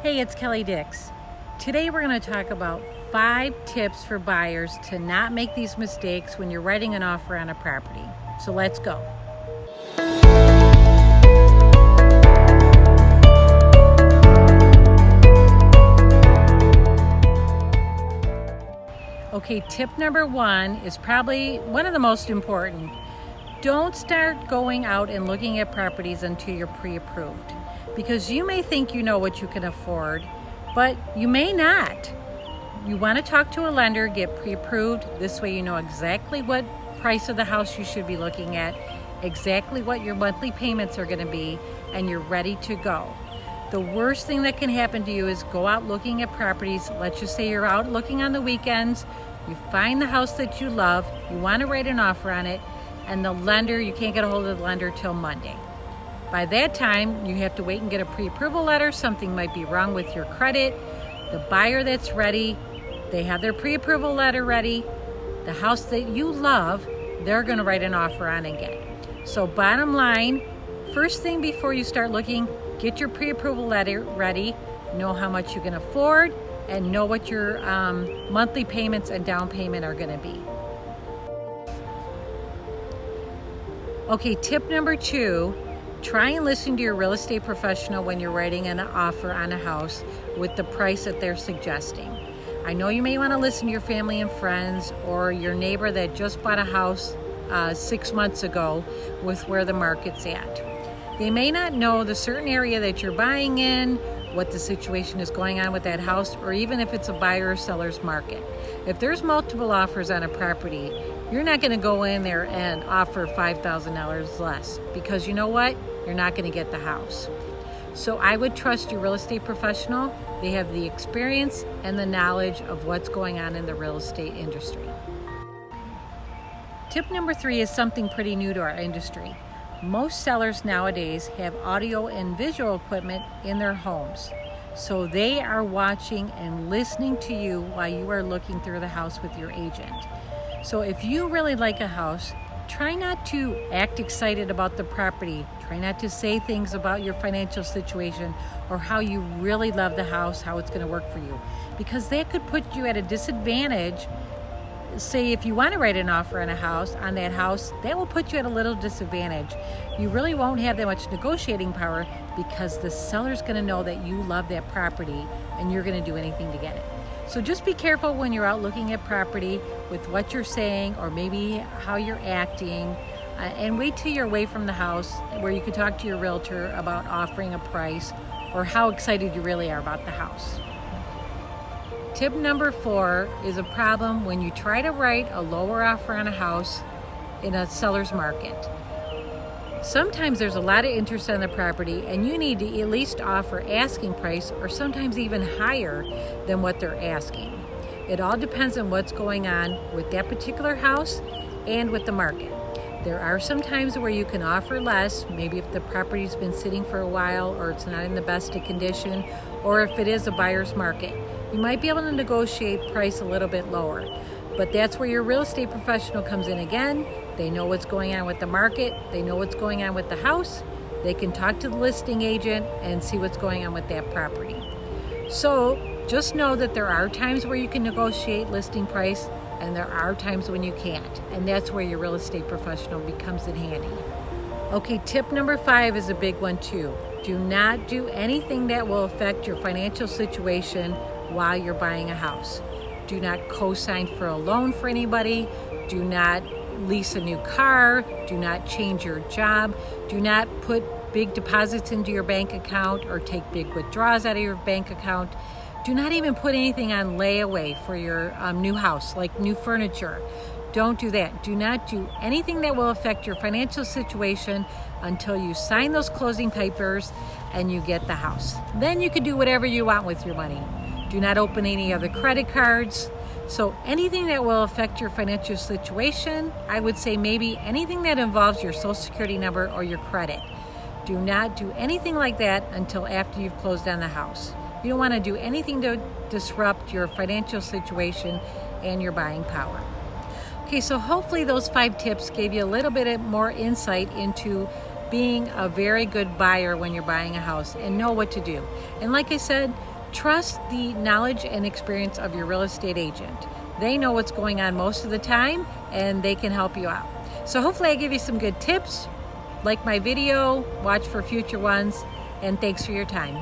Hey, it's Kelly Dix. Today we're going to talk about 5 tips for buyers to not make these mistakes when you're writing an offer on a property. So let's go. Okay, tip number 1 is probably one of the most important. Don't start going out and looking at properties until you're pre-approved, because you may think you know what you can afford, but you may not. You want to talk to a lender, get pre-approved. This way you know exactly what price of the house you should be looking at, exactly what your monthly payments are going to be, and you're ready to go. The worst thing that can happen to you is go out looking at properties. Let's just say you're out looking on the weekends, you find the house that you love, you want to write an offer on it, and the lender, you can't get a hold of the lender till Monday. By that time, you have to wait and get a pre-approval letter. Something might be wrong with your credit. The buyer that's ready, they have their pre-approval letter ready. The house that you love, they're going to write an offer on again. So bottom line, first thing before you start looking, get your pre-approval letter ready, know how much you can afford, and know what your monthly payments and down payment are going to be. Okay, tip number 2, try and listen to your real estate professional when you're writing an offer on a house with the price that they're suggesting. I know you may want to listen to your family and friends or your neighbor that just bought a house 6 months ago with where the market's at. They may not know the certain area that you're buying in, what the situation is going on with that house, or even if it's a buyer or seller's market. If there's multiple offers on a property, you're not going to go in there and offer $5,000 less, because you know what? You're not going to get the house. So I would trust your real estate professional. They have the experience and the knowledge of what's going on in the real estate industry. Tip number 3 is something pretty new to our industry. Most sellers nowadays have audio and visual equipment in their homes. So they are watching and listening to you while you are looking through the house with your agent. So if you really like a house, try not to act excited about the property. Try not to say things about your financial situation or how you really love the house, how it's going to work for you, because that could put you at a disadvantage. Say if you want to write an offer on that house, that will put you at a little disadvantage. You really won't have that much negotiating power because the seller's going to know that you love that property and you're going to do anything to get it. So just be careful when you're out looking at property with what you're saying or maybe how you're acting, and wait till you're away from the house where you can talk to your realtor about offering a price or how excited you really are about the house. Tip number 4 is a problem when you try to write a lower offer on a house in a seller's market. Sometimes there's a lot of interest on the property and you need to at least offer asking price or sometimes even higher than what they're asking. It all depends on what's going on with that particular house and with the market. There are some times where you can offer less, maybe if the property's been sitting for a while or it's not in the best of condition, or if it is a buyer's market. You might be able to negotiate price a little bit lower, but that's where your real estate professional comes in again. They know what's going on with the market. They know what's going on with the house. They can talk to the listing agent and see what's going on with that property. So just know that there are times where you can negotiate listing price and there are times when you can't. And that's where your real estate professional becomes in handy. Okay, tip number 5 is a big one too. Do not do anything that will affect your financial situation while you're buying a house. Do not co-sign for a loan for anybody. Do not lease a new car. Do not change your job. Do not put big deposits into your bank account or take big withdrawals out of your bank account. Do not even put anything on layaway for your new house, like new furniture. Don't do that. Do not do anything that will affect your financial situation until you sign those closing papers and you get the house. Then you can do whatever you want with your money. Do not open any other credit cards. So anything that will affect your financial situation, I would say maybe anything that involves your social security number or your credit. Do not do anything like that until after you've closed on the house. You don't want to do anything to disrupt your financial situation and your buying power. Okay, so hopefully those 5 tips gave you a little bit more insight into being a very good buyer when you're buying a house and know what to do. And like I said, Trust the knowledge and experience of your real estate agent. They know what's going on most of the time and they can help you out. So hopefully I give you some good tips. Like my video, watch for future ones, and thanks for your time.